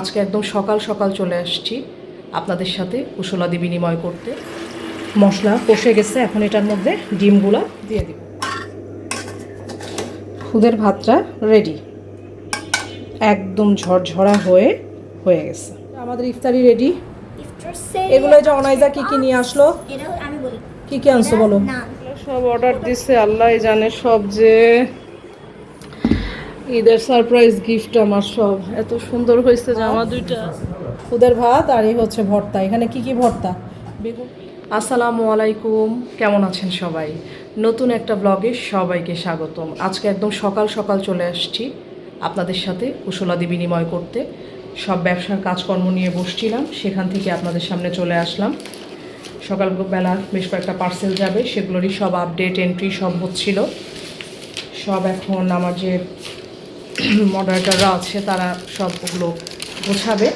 আজকে একদম সকাল সকাল চলে আসছি আপনাদের সাথে কুশলাদি বিনিময় করতে। মশলা কষে গেছে, এখন এটার মধ্যে ডিমগুলো দিয়ে দিব। খুদের ভাতটা রেডি, একদম ঝরঝরা হয়ে গেছে। আমাদের ইফতারি রেডি। এগুলো যে অনাইজা কি কি নিয়ে আসলো, কি কি আনছো বলো? সব অর্ডার দিছে, আল্লাহ জানে। সব যে ঈদের সারপ্রাইজ গিফট আমার, সব এত সুন্দর হয়েছে। জামা দুইটা, খুদের ভাত আর এই হচ্ছে ভর্তা। এখানে কি কি ভর্তা? বেগুন। আসসালামু আলাইকুম, কেমন আছেন সবাই? নতুন একটা ব্লগে সবাইকে স্বাগতম। আজকে একদম সকাল সকাল চলে আসছি আপনাদের সাথে কুশলাদি বিনিময় করতে। সব ব্যবসার কাজকর্ম নিয়ে বসছিলাম, সেখান থেকে আপনাদের সামনে চলে আসলাম। সকালবেলা বেশ কয়েকটা পার্সেল যাবে, সেগুলোরই সব আপডেট এন্ট্রি সব হচ্ছিল। সব এখন আমার যে মডারেটররা আছে তারা সব ওগুলো গোছাবে।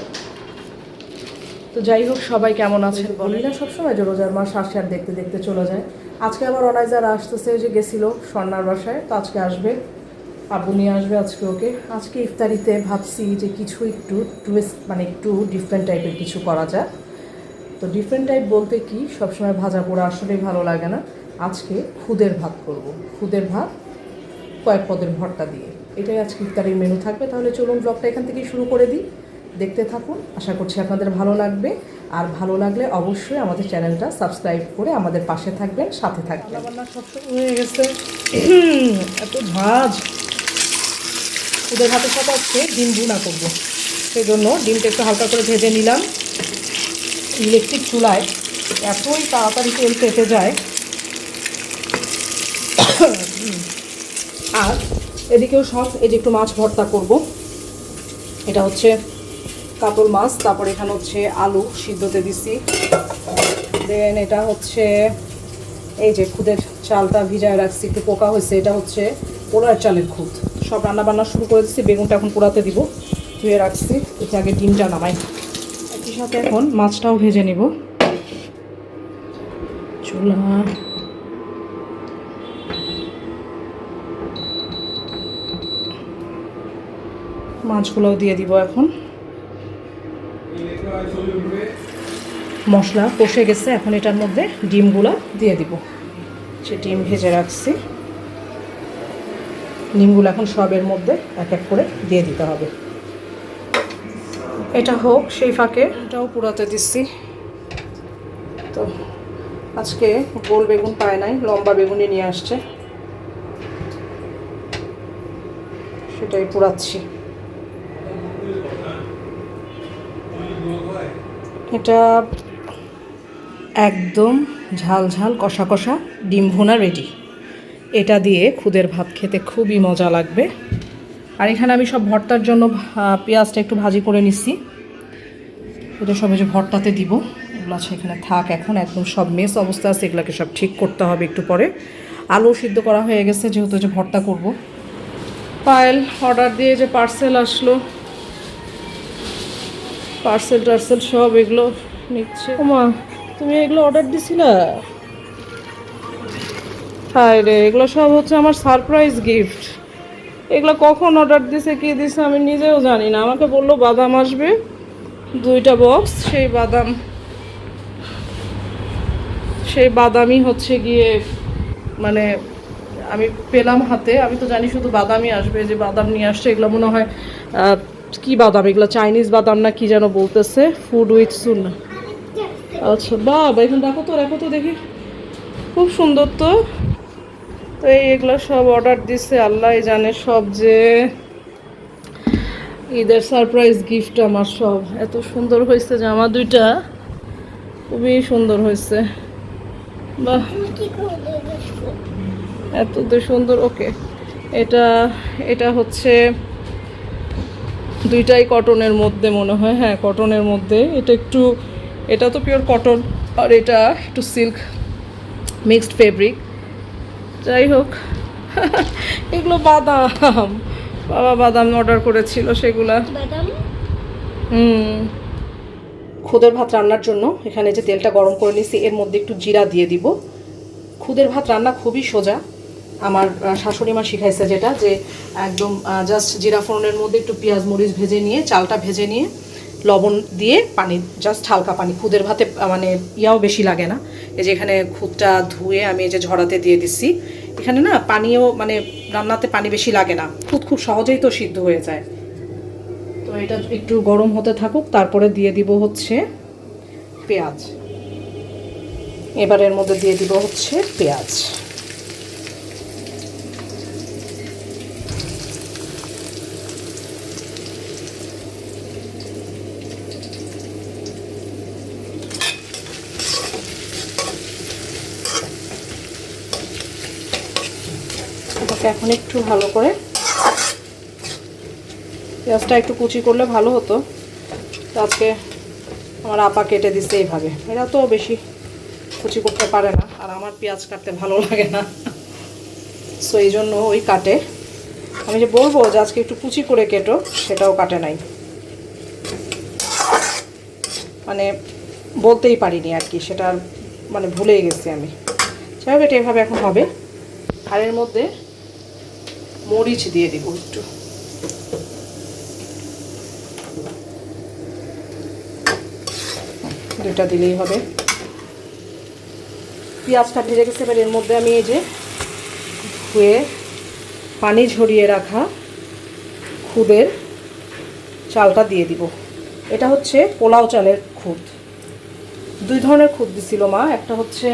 তো যাই হোক, সবাই কেমন আছেন? বলি না সবসময় যে রোজার মাস আসে আর দেখতে দেখতে চলে যায়। আজকে আবার অনাইজারা আসতেছে, যে গেছিল স্বর্ণার বাসায়, তো আজকে আসবে, আব্বু নিয়ে আসবে আজকে ওকে। আজকে ইফতারিতে ভাবছি যে কিছু একটু টুইস্ট, মানে একটু ডিফারেন্ট টাইপের কিছু করা যায়। তো ডিফারেন্ট টাইপ বলতে কি, সবসময় ভাজা পোড়া আসলেই ভালো লাগে না। আজকে খুদের ভাত করব, খুদের ভাত কয়েক পদের ভর্তা দিয়ে। এটাই আজকে ইফতারির মেনু থাকবে। তাহলে চলুন ব্লগটা এখান থেকেই শুরু করে দিই, দেখতে থাকুন। আশা করছি আপনাদের ভালো লাগবে, আর ভালো লাগলে অবশ্যই আমাদের চ্যানেলটা সাবস্ক্রাইব করে আমাদের পাশে থাকবেন, সাথে থাকবেন। রান্না সব হয়ে গেছে, এত ভাজ। খুদের ভাতের সাথে আজকে ডিম ভুনা করবো, সেই জন্য ডিমটা একটু হালকা করে ভেজে নিলাম। ইলেকট্রিক চুলায় এতই তাড়াতাড়ি তেল পেতে যায়। আর এদিকেও সব, এই যে একটু মাছ ভর্তা করব। এটা হচ্ছে কাতল মাছ, তারপর এখানে হচ্ছে আলু সিদ্ধতে দিছি। দেন এটা হচ্ছে এই যে খুদের চালটা ভিজায় রাখছি, একটু পোকা হয়েছে। এটা হচ্ছে পোলার চালের খুদ। সব রান্না বান্না শুরু করে দিচ্ছি। বেগুনটা এখন পোড়াতে দিব, ধুয়ে রাখছি। এতে আগে ডিমটা নামাই, একই সাথে এখন মাছটাও ভেজে নিব। চুলা মাছগুলোও দিয়ে দিব এখন। মশলা কষে গেছে, এখন এটার মধ্যে ডিমগুলো দিয়ে দিব। সে ডিম ভেজে রাখছি, ডিমগুলো এখন সবের মধ্যে এক এক করে দিয়ে দিতে হবে। এটা হোক, সেই ফাঁকে এটাও পুরাতে দিচ্ছি। তো আজকে গোল বেগুন পায় নাই, লম্বা বেগুনই নিয়ে আসছে, সেটাই পুরাচ্ছি। এটা একদম ঝাল ঝাল কষা কষা ডিম ভুনা রেডি। এটা দিয়ে খুদের ভাত খেতে খুবই মজা লাগবে। আর এখানে আমি সব ভর্তার জন্য পেঁয়াজটা একটু ভাজি করে নিচ্ছি। এটা সব যে ভর্তাতে দিব, এগুলো আছে এখানে থাক। এখন একদম সব মেস অবস্থা আছে, এগুলোকে সব ঠিক করতে হবে একটু পরে। আলু সিদ্ধ করা হয়ে গেছে, যেহেতু যে ভর্তা করব। পায়েল অর্ডার দিয়ে যে পার্সেল আসলো, পার্সেল টার্সেল সব এগুলো নিচ্ছে। ওমা, তুমি এগুলো অর্ডার দিছিলা? হায় রে, এগুলো সব হচ্ছে আমার সারপ্রাইজ গিফট। এগুলো কখন অর্ডার দিছে, কি দিছে আমি নিজেও জানি না। আমাকে বললো বাদাম আসবে 2টা বক্স, সেই বাদামই হচ্ছে গিয়ে, মানে আমি পেলাম হাতে। আমি তো জানি শুধু বাদামই আসবে, যে বাদাম নিয়ে আসছে। এগুলো মনে হয় কি বাদাম, এগুলো চাইনিজ বাদাম না কি যেন বলতেছে, ফুড উইথ সুন। আচ্ছা বাবা, এখন রাখো তো দেখি, খুব সুন্দর তো। তো এগুলো সব অর্ডার দিছে, আল্লাহ জানে। সব যে ঈদের সারপ্রাইজ গিফট আমার, সব এত সুন্দর হয়েছে। জামা দুইটা খুবই সুন্দর হয়েছে, বাহ, এত তো সুন্দর। ওকে, এটা হচ্ছে দুইটাই কটনের মধ্যে মনে হয়, হ্যাঁ কটনের মধ্যে। এটা তো পিওর কটন, আর এটা একটু সিল্ক মিক্সড ফেব্রিক। যাই হোক, এগুলো বাদাম, বাবা বাদাম অর্ডার করেছিল, সেগুলা। খুদের ভাত রান্নার জন্য এখানে যে তেলটা গরম করে নিছি, এর মধ্যে একটু জিরা দিয়ে দিব। খুদের ভাত রান্না খুবই সোজা, আমার শাশুড়ি মা শিখাইছে যেটা, যে একদম জাস্ট জিরা ফোড়নের মধ্যে একটু পেঁয়াজ মরিচ ভেজে নিয়ে, চালটা ভেজে নিয়ে লবণ দিয়ে পানি, জাস্ট হালকা পানি, খুদের ভাতে মানে ইয়াও বেশি লাগে না। এই যে এখানে খুদটা ধুয়ে আমি এই যে ঝরাতে দিয়ে দিচ্ছি। এখানে না পানিও মানে রান্নাতে পানি বেশি লাগে না, খুদ খুব সহজেই তো সিদ্ধ হয়ে যায়। তো এটা একটু গরম হতে থাকুক, তারপরে দিয়ে দিব হচ্ছে পেঁয়াজ। এবার এর মধ্যে দিয়ে দিব হচ্ছে পেঁয়াজ। এটাকে এখন একটু ভালো করে, পেঁয়াজটা একটু কুচি করলে ভালো হতো, আজকে আমার আপা কেটে দিচ্ছে এইভাবে। এরা তো বেশি কুচি করতে পারে না, আর আমার পেঁয়াজ কাটতে ভালো লাগে না, সো এই জন্য ওই কাটে। আমি যে বলবো যে আজকে একটু কুচি করে কেটো, সেটাও কাটে নাই, মানে বলতেই পারিনি আর কি, সেটা মানে ভুলেই গেছি আমি। যাই হোক, এটা এভাবে এখন হবে। আর এর মধ্যে মরিচ দিয়ে দিব একটু, দুটা দিলেই হবে। পেঁয়াজটা ভেজে গেছে, এবার এর মধ্যে আমি এই যে ধুয়ে পানি ঝরিয়ে রাখা খুদের চালটা দিয়ে দিব। এটা হচ্ছে পোলাও চালের খুদ। দুই ধরনের খুদ দিছিল মা, একটা হচ্ছে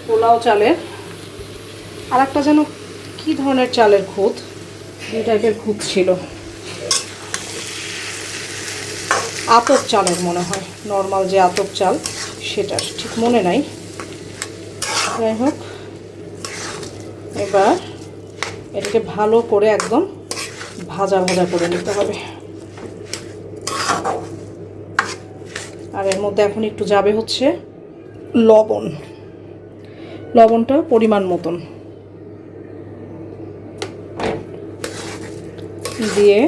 পোলাও চালের, আর একটা যেন কি ধরনের চালের খুদ, দুই টাইপের খুদ ছিল। আতপ চালের মনে হয়, নর্মাল যে আতপ চাল সেটার ঠিক মনে নাই। যাই হোক, এবার এটাকে ভালো করে একদম ভাজা ভাজা করে নিতে হবে। আর এর মধ্যে এখন একটু যাবে হচ্ছে লবণ, লবণটা পরিমাণ মতন দিয়ে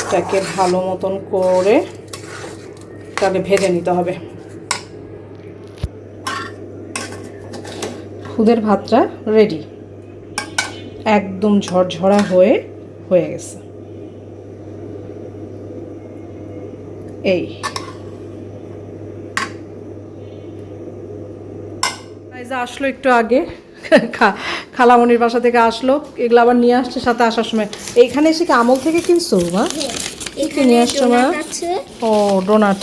এটাকে ভালো মতন করে তাকে ভেজে নিতে হবে। খুদের ভাতটা রেডি, একদম ঝরঝরা হয়ে গেছে। এই আসলো একটু আগে, খালামণির বাসা থেকে আসলো, এগুলো আবার নিয়ে আসছে সাথে আসার সময়। এইখানে এসে কি আমল থেকে কিনছো মা? কি নিয়ে আসছো মা? ও ডোনাট,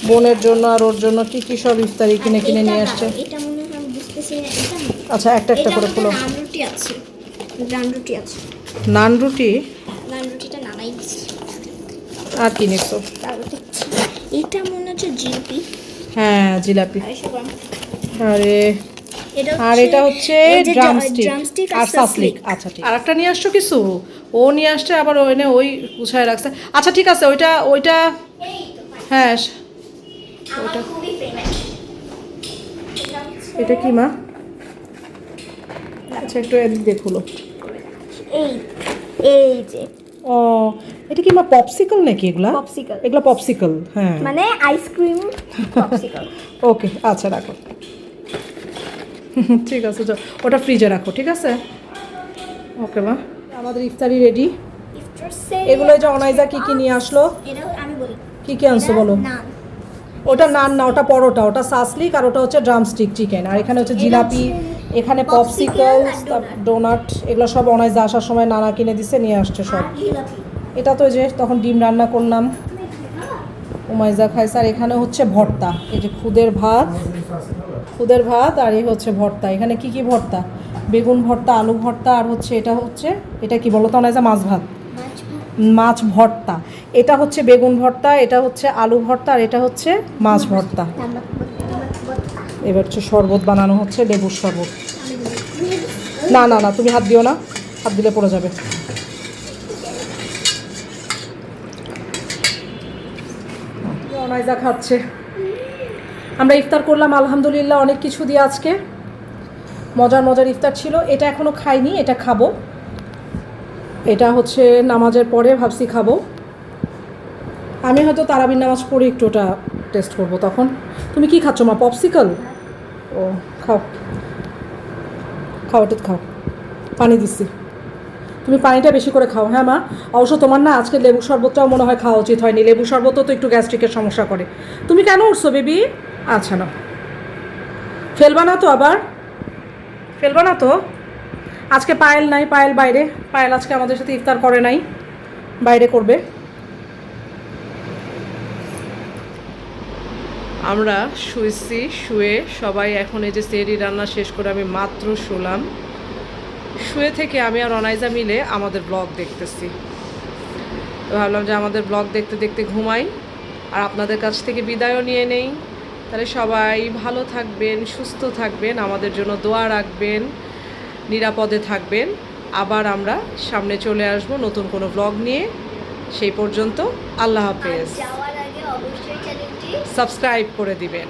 বোনের জন্য আর ওর জন্য কি কি সব ইফতারি কিনে কিনে নিয়ে আসছে। আচ্ছা, একটা একটা করে খুলো। নান রুটি, আর কি নিচ্ছো? এটা মনে হচ্ছে জিলাপি। হ্যাঁ, জিলাপি। আরে আর এটা হচ্ছে ড্রামস্টিক আর সাসলিক। আচ্ছা ঠিক, আর একটা নিয়ে আসছো কিছু, ও নিয়ে আসছে আবার ওই গুছায় রাখছে। আচ্ছা ঠিক আছে, ওইটা হ্যাঁ ওটা। এটা কি মা? আচ্ছা একটু এদিক দেখুলো। এই যে ও, এটা কি মা পপসিকল নাকি? এগুলা পপসিকল, হ্যাঁ, মানে আইসক্রিম পপসিকল। ওকে, আচ্ছা রাখো। ঠিক আছে, ওটা ফ্রিজে রাখো, ঠিক আছে। ওকে মা, আমাদের ইফতারি রেডি। এগুলো যে অনাইজা কি কি নিয়ে আসলো, আমি বলি কি কি আনছো বলো। ওটা নান না, ওটা পরোটা, ওটা সাসলিক, আর ওটা হচ্ছে ড্রামস্টিক চিকেন, আর এখানে হচ্ছে জিলাপি, এখানে পপসিকল, ডোনাট, এগুলো সব অনাইজা আসার সময় নানা কিনে দিছে, নিয়ে আসছে সব। এটা তো যে তখন ডিম রান্না করলাম, ওমাইজা খাইছে। আর এখানে হচ্ছে ভর্তা, এই যে খুদের ভাত, আর এই হচ্ছে ভর্তা। এখানে কি কি ভর্তা? বেগুন ভর্তা, আলু ভর্তা, আর হচ্ছে এটা কি বলো তো অনাইজা? মাছ ভর্তা। এটা হচ্ছে বেগুন ভর্তা, এটা হচ্ছে আলু ভর্তা, আর এটা হচ্ছে মাছ ভর্তা। এবার হচ্ছে শরবত বানানো হচ্ছে, লেবুর শরবত। না না না, তুমি হাত দিও না, হাত দিলে পড়ে যাবে। অনাইজা খাচ্ছে। আমরা ইফতার করলাম আলহামদুলিল্লাহ অনেক কিছু দিয়ে, আজকে মজার ইফতার ছিল। এটা এখনও খাইনি, এটা খাবো। এটা হচ্ছে নামাজের পরে ভাবছি খাবো। আমি হয়তো তারাবির নামাজ পড়ে একটু ওটা টেস্ট করবো তখন। তুমি কি খাচ্ছ মা? পপসিকল? ও খাও, এটা খাও, পানি দিচ্ছি। তুমি পানিটা বেশি করে খাও, হ্যাঁ মা? অবশ্য তোমার না আজকে লেবু শরবতটাও মনে হয় খাওয়া উচিত হয়নি, লেবু শরবতও তো একটু গ্যাস্ট্রিকের সমস্যা করে। তুমি কেন উঠছো বেবি? আচ্ছা না, ফেলবা না তো আবার? ফেলবা না তো? আজকে পায়েল নাই, পায়েল বাইরে। পায়েল আজকে আমাদের সাথে ইফতার করে নাই, বাইরে করবে। আমরা শুয়েছি, শুয়ে সবাই এখন এই যে সেহরি রান্না শেষ করে আমি মাত্র শুলাম। শুয়ে থেকে আমি আর অনাইজা মিলে আমাদের ব্লগ দেখতেছি। তো ভাবলাম যে আমাদের ব্লগ দেখতে দেখতে ঘুমাই আর আপনাদের কাছ থেকে বিদায়ও নিয়ে নেই। তাহলে সবাই ভালো থাকবেন, সুস্থ থাকবেন, আমাদের জন্য দোয়া রাখবেন, নিরাপদে থাকবেন। আবার আমরা সামনে চলে আসব নতুন কোনো ব্লগ নিয়ে। সেই পর্যন্ত আল্লাহ হাফেজ। যাওয়ার আগে অবশ্যই চ্যানেলটি সাবস্ক্রাইব করে দিবেন।